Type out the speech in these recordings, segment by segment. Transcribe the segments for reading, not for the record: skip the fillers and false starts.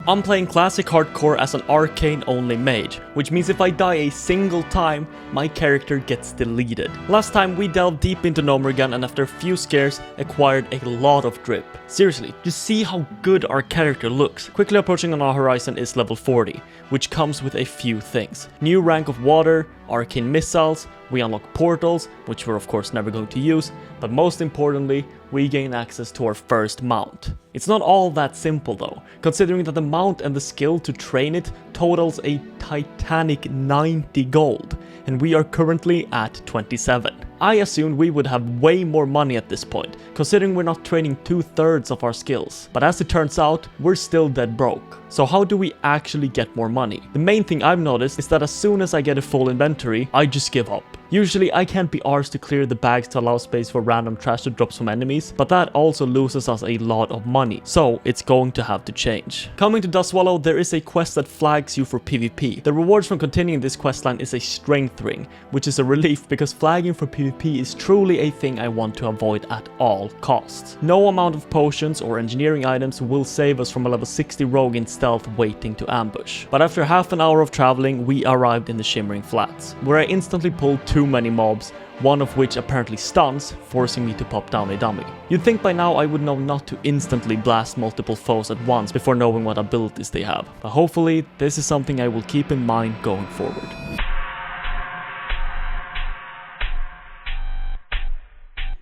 I'm playing Classic Hardcore as an Arcane only mage, which means if I die a single time, my character gets deleted. Last time we delved deep into Nomergan and after a few scares, acquired a lot of drip. Seriously, just see how good our character looks. Quickly approaching on our horizon is level 40, which comes with a few things. New rank of water, arcane missiles, we unlock portals, which we're of course never going to use, but most importantly, we gain access to our first mount. It's not all that simple though, considering that the mount and the skill to train it totals a titanic 90 gold, and we are currently at 27. I assumed we would have way more money at this point, considering we're not training 2/3 of our skills. But as it turns out, we're still dead broke. So how do we actually get more money? The main thing I've noticed is that as soon as I get a full inventory, I just give up. Usually I can't be arsed to clear the bags to allow space for random trash to drop from enemies, but that also loses us a lot of money, so it's going to have to change. Coming to Dustswallow, there is a quest that flags you for PvP. The rewards from continuing this questline is a strength ring, which is a relief because flagging for PvP is truly a thing I want to avoid at all costs. No amount of potions or engineering items will save us from a level 60 rogue in stealth waiting to ambush. But after half an hour of traveling, we arrived in the Shimmering Flats, where I instantly pulled too many mobs, one of which apparently stuns, forcing me to pop down a dummy. You'd think by now I would know not to instantly blast multiple foes at once before knowing what abilities they have, but hopefully this is something I will keep in mind going forward.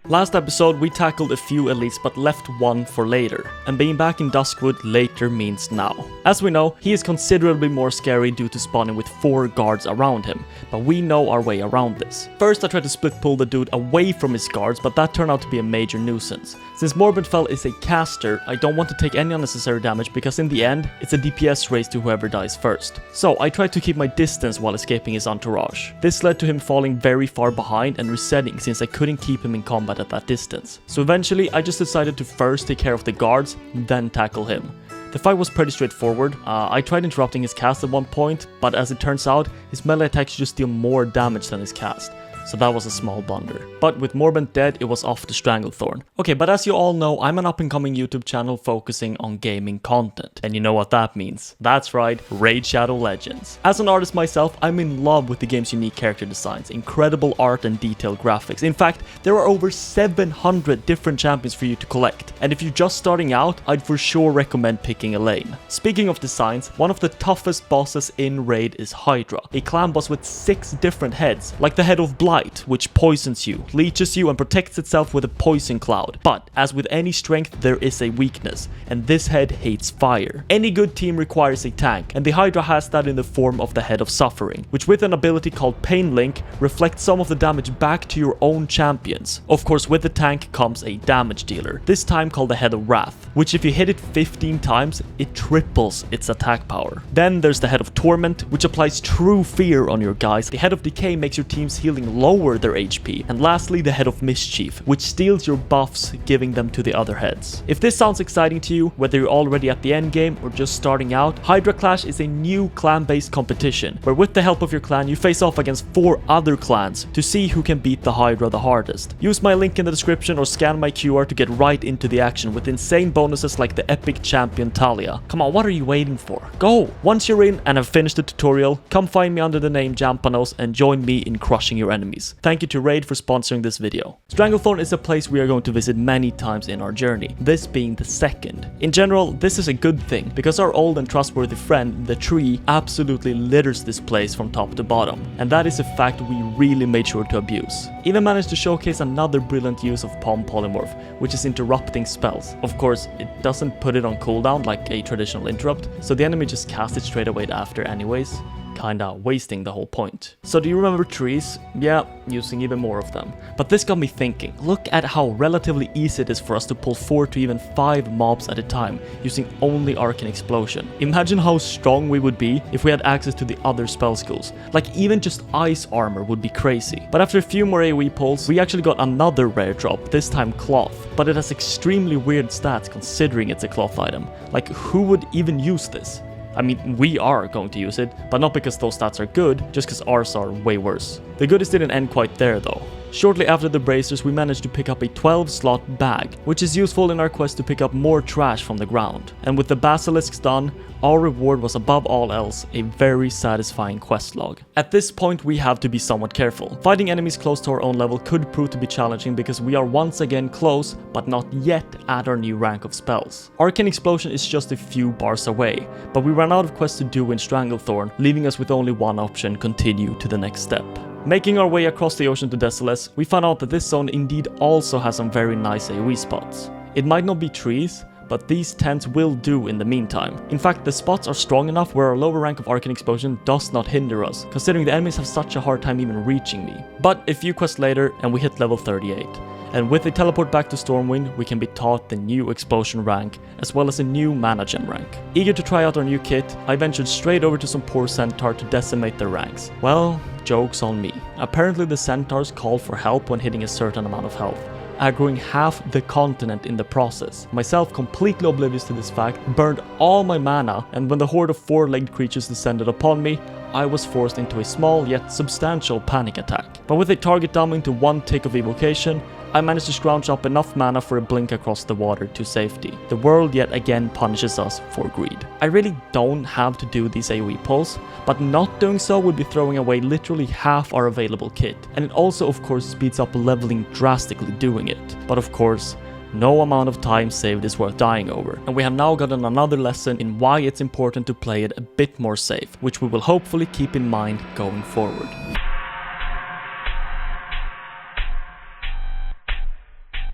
Last episode we tackled a few elites but left one for later, and being back in Duskwood later means now. As we know, he is considerably more scary due to spawning with 4 guards around him, but we know our way around this. First I tried to split pull the dude away from his guards, but that turned out to be a major nuisance. Since Morbidfell is a caster, I don't want to take any unnecessary damage because in the end, it's a DPS race to whoever dies first. So I tried to keep my distance while escaping his entourage. This led to him falling very far behind and resetting since I couldn't keep him in combat at that distance. So eventually I just decided to first take care of the guards, then tackle him. The fight was pretty straightforward. I tried interrupting his cast at one point, but as it turns out, his melee attacks just deal more damage than his cast. So that was a small blunder. But with Morbent dead, it was off to Stranglethorn. Okay, but as you all know, I'm an up-and-coming YouTube channel focusing on gaming content. And you know what that means. That's right, Raid Shadow Legends. As an artist myself, I'm in love with the game's unique character designs, incredible art and detailed graphics. In fact, there are over 700 different champions for you to collect. And if you're just starting out, I'd for sure recommend picking a lane. Speaking of designs, one of the toughest bosses in Raid is Hydra, a clan boss with 6 different heads, like the head of Blight, which poisons you, leeches you, and protects itself with a poison cloud. But as with any strength, there is a weakness, and this head hates fire. Any good team requires a tank, and the Hydra has that in the form of the Head of Suffering, which with an ability called Pain Link reflects some of the damage back to your own champions. Of course, with the tank comes a damage dealer, this time called the Head of Wrath, which if you hit it 15 times, it triples its attack power. Then there's the Head of Torment, which applies true fear on your guys. The Head of Decay makes your team's healing lower their HP, and lastly the Head of Mischief, which steals your buffs, giving them to the other heads. If this sounds exciting to you, whether you're already at the end game or just starting out, Hydra Clash is a new clan-based competition, where with the help of your clan you face off against 4 other clans to see who can beat the Hydra the hardest. Use my link in the description or scan my QR to get right into the action with insane bonuses like the epic champion Talia. Come on, what are you waiting for? Go! Once you're in and have finished the tutorial, come find me under the name Jampanos and join me in crushing your enemies. Thank you to Raid for sponsoring this video. Stranglethorn is a place we are going to visit many times in our journey, this being the second. In general, this is a good thing, because our old and trustworthy friend, the tree, absolutely litters this place from top to bottom, and that is a fact we really made sure to abuse. Even managed to showcase another brilliant use of Palm Polymorph, which is interrupting spells. Of course, it doesn't put it on cooldown like a traditional interrupt, so the enemy just casts it straight away after anyways, kinda wasting the whole point. So do you remember trees? Yeah, using even more of them. But this got me thinking, look at how relatively easy it is for us to pull 4 to even 5 mobs at a time using only Arcane Explosion. Imagine how strong we would be if we had access to the other spell schools. Like even just ice armor would be crazy. But after a few more AoE pulls, we actually got another rare drop, this time cloth. But it has extremely weird stats considering it's a cloth item. Like who would even use this? I mean, we are going to use it, but not because those stats are good, just because ours are way worse. The goodies didn't end quite there though. Shortly after the bracers, we managed to pick up a 12-slot bag, which is useful in our quest to pick up more trash from the ground. And with the basilisks done, our reward was above all else a very satisfying quest log. At this point we have to be somewhat careful. Fighting enemies close to our own level could prove to be challenging because we are once again close but not yet at our new rank of spells. Arcane Explosion is just a few bars away, but we ran out of quests to do in Stranglethorn, leaving us with only one option: continue to the next step. Making our way across the ocean to Desolace, we found out that this zone indeed also has some very nice AoE spots. It might not be trees, but these tents will do in the meantime. In fact, the spots are strong enough where our lower rank of Arcane Explosion does not hinder us, considering the enemies have such a hard time even reaching me. But a few quests later and we hit level 38. And with a teleport back to Stormwind, we can be taught the new Explosion rank, as well as a new Mana Gem rank. Eager to try out our new kit, I ventured straight over to some poor centaur to decimate their ranks. Well, joke's on me. Apparently the centaurs call for help when hitting a certain amount of health, aggroing half the continent in the process. Myself, completely oblivious to this fact, burned all my mana, and when the horde of four-legged creatures descended upon me, I was forced into a small yet substantial panic attack. But with a target dumbing to one tick of evocation, I managed to scrounge up enough mana for a blink across the water to safety. The world yet again punishes us for greed. I really don't have to do these AoE pulls, but not doing so would be throwing away literally half our available kit. And it also of course speeds up leveling drastically doing it. But of course, no amount of time saved is worth dying over, and we have now gotten another lesson in why it's important to play it a bit more safe, which we will hopefully keep in mind going forward.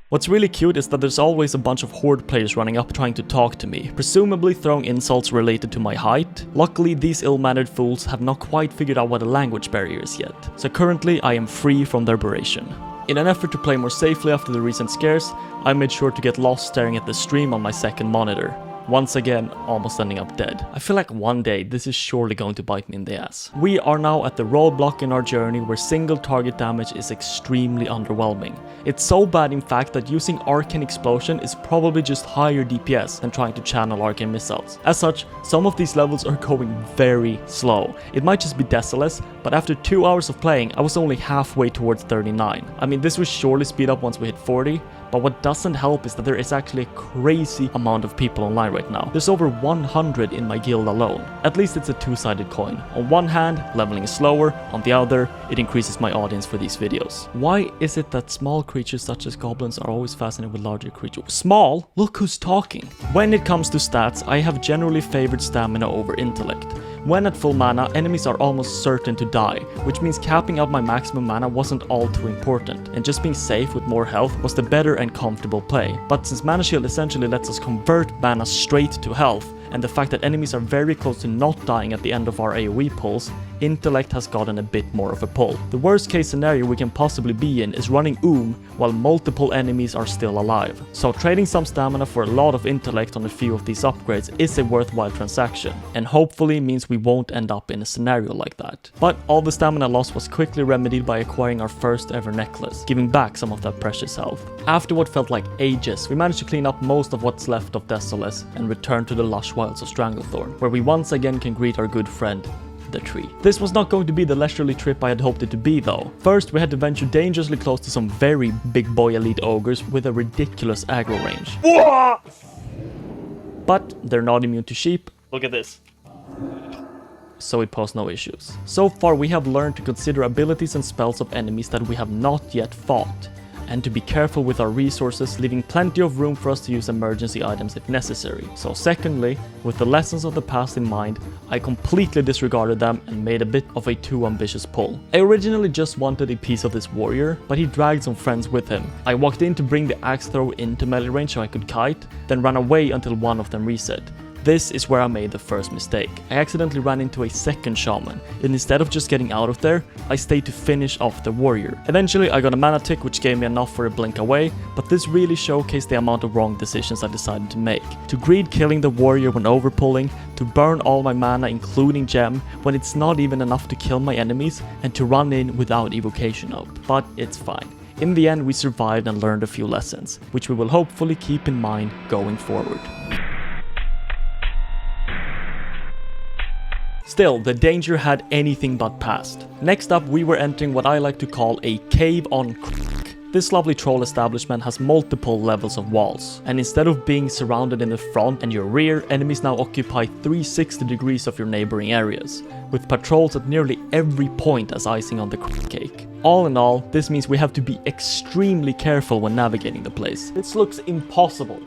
What's really cute is that there's always a bunch of horde players running up trying to talk to me, presumably throwing insults related to my height. Luckily, these ill-mannered fools have not quite figured out what a language barrier is yet, so currently I am free from their aberration. In an effort to play more safely after the recent scares, I made sure to get lost staring at the stream on my second monitor. Once again, almost ending up dead. I feel like one day this is surely going to bite me in the ass. We are now at the roadblock in our journey where single target damage is extremely underwhelming. It's so bad in fact that using Arcane Explosion is probably just higher DPS than trying to channel Arcane Missiles. As such, some of these levels are going very slow. It might just be Desolace, but after 2 hours of playing, I was only halfway towards 39. I mean, this would surely speed up once we hit 40, but what doesn't help is that there is actually a crazy amount of people online right now. There's over 100 in my guild alone. At least it's a two-sided coin. On one hand, leveling is slower, on the other, it increases my audience for these videos. Why is it that small creatures such as goblins are always fascinated with larger creatures? Small? Look who's talking. When it comes to stats, I have generally favored stamina over intellect. When at full mana, enemies are almost certain to die, which means capping out my maximum mana wasn't all too important, and just being safe with more health was the better and comfortable play. But since Mana Shield essentially lets us convert mana straight to health, and the fact that enemies are very close to not dying at the end of our AoE pulls, intellect has gotten a bit more of a pull. The worst case scenario we can possibly be in is running while multiple enemies are still alive. So trading some stamina for a lot of intellect on a few of these upgrades is a worthwhile transaction, and hopefully means we won't end up in a scenario like that. But all the stamina loss was quickly remedied by acquiring our first ever necklace, giving back some of that precious health. After what felt like ages, we managed to clean up most of what's left of Desolace and return to the lush wilds of Stranglethorn, where we once again can greet our good friend, the tree. This was not going to be the leisurely trip I had hoped it to be though. First, we had to venture dangerously close to some very big boy elite ogres with a ridiculous aggro range. But they're not immune to sheep. Look at this. So it posed no issues. So far we have learned to consider abilities and spells of enemies that we have not yet fought, and to be careful with our resources, leaving plenty of room for us to use emergency items if necessary. So secondly, with the lessons of the past in mind, I completely disregarded them and made a bit of a too ambitious pull. I originally just wanted a piece of this warrior, but he dragged some friends with him. I walked in to bring the axe throw into melee range so I could kite, then ran away until one of them reset. This is where I made the first mistake. I accidentally ran into a second shaman, and instead of just getting out of there, I stayed to finish off the warrior. Eventually I got a mana tick which gave me enough for a blink away, but this really showcased the amount of wrong decisions I decided to make. To greed killing the warrior when overpulling, to burn all my mana including gem when it's not even enough to kill my enemies, and to run in without evocation up. But it's fine. In the end we survived and learned a few lessons, which we will hopefully keep in mind going forward. Still, the danger had anything but passed. Next up, we were entering what I like to call a cave on crack. This lovely troll establishment has multiple levels of walls, and instead of being surrounded in the front and your rear, enemies now occupy 360 degrees of your neighboring areas, with patrols at nearly every point as icing on the cake. All in all, this means we have to be extremely careful when navigating the place. This looks impossible.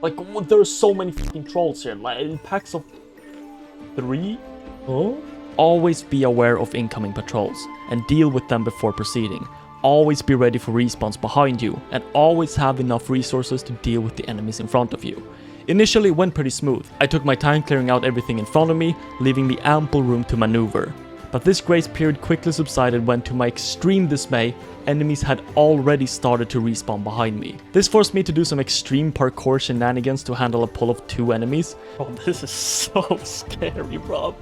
Like, there are so many fucking trolls here, like in packs of 3? Oh? Always be aware of incoming patrols, and deal with them before proceeding. Always be ready for respawns behind you, and always have enough resources to deal with the enemies in front of you. Initially it went pretty smooth. I took my time clearing out everything in front of me, leaving me ample room to maneuver. But this grace period quickly subsided when, to my extreme dismay, enemies had already started to respawn behind me. This forced me to do some extreme parkour shenanigans to handle a pull of 2 enemies. Oh, this is so scary, bro.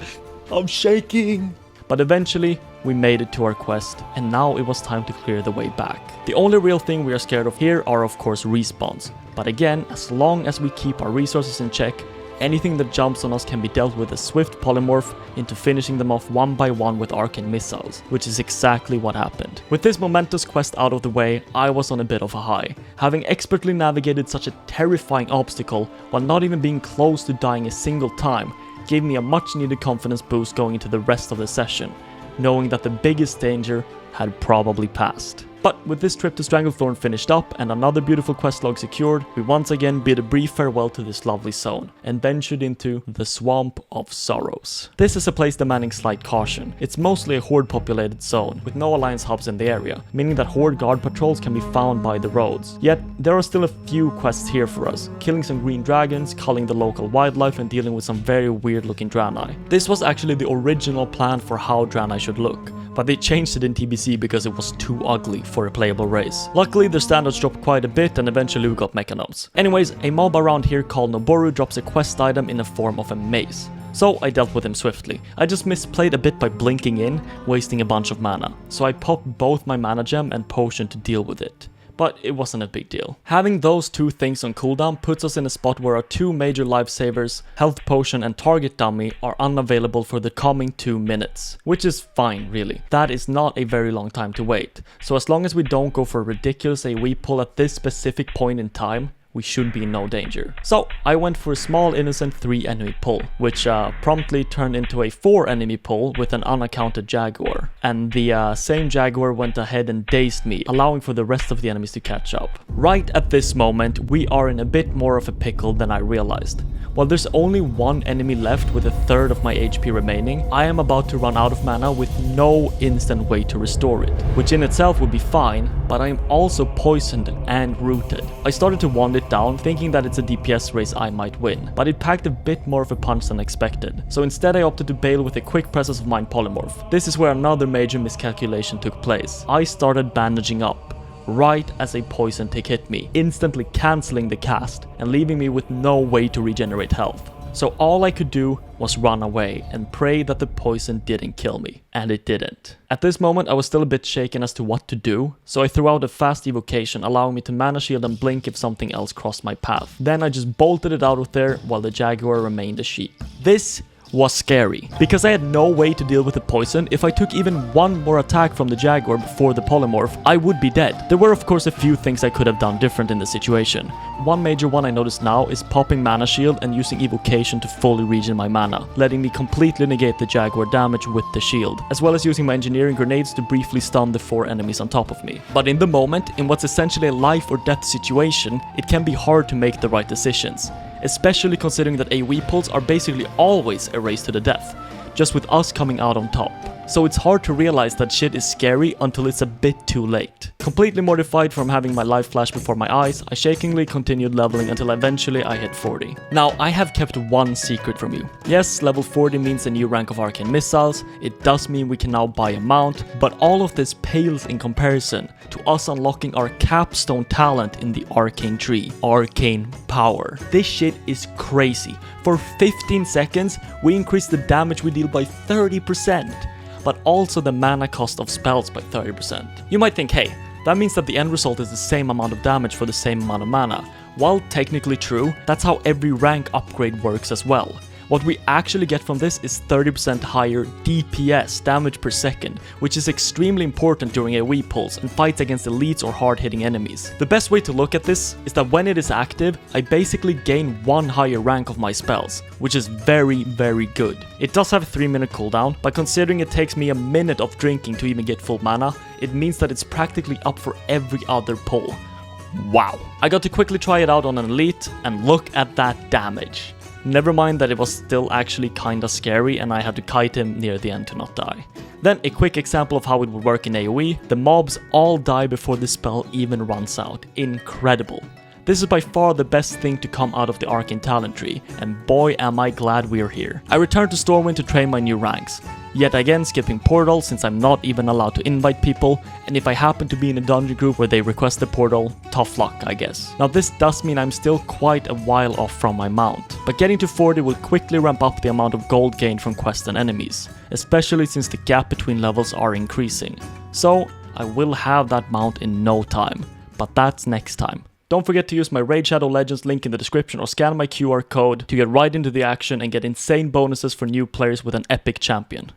I'm shaking. But eventually, we made it to our quest, and now it was time to clear the way back. The only real thing we are scared of here are of course respawns. But again, as long as we keep our resources in check, anything that jumps on us can be dealt with a swift polymorph into finishing them off one by one with Arcane missiles, which is exactly what happened. With this momentous quest out of the way, I was on a bit of a high. Having expertly navigated such a terrifying obstacle while not even being close to dying a single time, gave me a much needed confidence boost going into the rest of the session, knowing that the biggest danger had probably passed. But with this trip to Stranglethorn finished up and another beautiful quest log secured, we once again bid a brief farewell to this lovely zone and ventured into the Swamp of Sorrows. This is a place demanding slight caution. It's mostly a horde populated zone with no alliance hubs in the area, meaning that horde guard patrols can be found by the roads. Yet there are still a few quests here for us, killing some green dragons, culling the local wildlife and dealing with some very weird looking Draenei. This was actually the original plan for how Draenei should look, but they changed it in TBC because it was too ugly for a playable race. Luckily, their standards dropped quite a bit and eventually we got Mechanomes. Anyways, a mob around here called Noboru drops a quest item in the form of a mace. So I dealt with him swiftly. I just misplayed a bit by blinking in, wasting a bunch of mana. So I popped both my mana gem and potion to deal with it. But it wasn't a big deal. Having those 2 things on cooldown puts us in a spot where our 2 major lifesavers, health potion and target dummy, are unavailable for the coming 2 minutes. Which is fine, really. That is not a very long time to wait. So as long as we don't go for a ridiculous AoE pull at this specific point in time, we should be in no danger. So I went for a small innocent 3 enemy pull, which promptly turned into a 4 enemy pull with an unaccounted Jaguar. And the same Jaguar went ahead and dazed me, allowing for the rest of the enemies to catch up. Right at this moment, we are in a bit more of a pickle than I realized. While there's only 1 enemy left with 1/3 of my HP remaining, I am about to run out of mana with no instant way to restore it, which in itself would be fine, but I am also poisoned and rooted. I started to wand it down, thinking that it's a DPS race I might win, but it packed a bit more of a punch than expected, so instead I opted to bail with a quick Presence of Mind polymorph. This is where another major miscalculation took place. I started bandaging up right as a poison tick hit me, instantly cancelling the cast and leaving me with no way to regenerate health. So all I could do was run away and pray that the poison didn't kill me, and it didn't. At this moment I was still a bit shaken as to what to do, so I threw out a fast evocation allowing me to mana shield and blink if something else crossed my path. Then I just bolted it out of there while the Jaguar remained a sheep. This was scary, because I had no way to deal with the poison. If I took even 1 more attack from the Jaguar before the polymorph, I would be dead. There were of course a few things I could have done different in the situation. One major one I noticed now is popping mana shield and using evocation to fully regen my mana, letting me completely negate the Jaguar damage with the shield, as well as using my engineering grenades to briefly stun the 4 enemies on top of me. But in the moment, in what's essentially a life or death situation, it can be hard to make the right decisions, especially considering that AoE pulls are basically always a race to the death, just with us coming out on top. So it's hard to realize that shit is scary until it's a bit too late. Completely mortified from having my life flash before my eyes, I shakingly continued leveling until eventually I hit 40. Now, I have kept one secret from you. Yes, level 40 means a new rank of Arcane missiles, it does mean we can now buy a mount, but all of this pales in comparison to us unlocking our capstone talent in the Arcane tree, Arcane Power. This shit is crazy. For 15 seconds, we increased the damage we deal by 30%. But also the mana cost of spells by 30%. You might think, hey, that means that the end result is the same amount of damage for the same amount of mana. While technically true, that's how every rank upgrade works as well. What we actually get from this is 30% higher DPS, damage per second, which is extremely important during AoE pulls and fights against elites or hard-hitting enemies. The best way to look at this is that when it is active, I basically gain 1 higher rank of my spells, which is very good. It does have a 3-minute cooldown, but considering it takes me a minute of drinking to even get full mana, it means that it's practically up for every other pull. Wow. I got to quickly try it out on an elite, and look at that damage. Never mind that it was still actually kinda scary and I had to kite him near the end to not die. Then a quick example of how it would work in AoE, the mobs all die before the spell even runs out. Incredible. This is by far the best thing to come out of the Arcane talent tree, and boy am I glad we're here. I returned to Stormwind to train my new ranks. Yet again skipping portal since I'm not even allowed to invite people, and if I happen to be in a dungeon group where they request the portal, tough luck I guess. Now this does mean I'm still quite a while off from my mount, but getting to 40 will quickly ramp up the amount of gold gained from quests and enemies, especially since the gap between levels are increasing. So I will have that mount in no time, but that's next time. Don't forget to use my Raid Shadow Legends link in the description or scan my QR code to get right into the action and get insane bonuses for new players with an epic champion.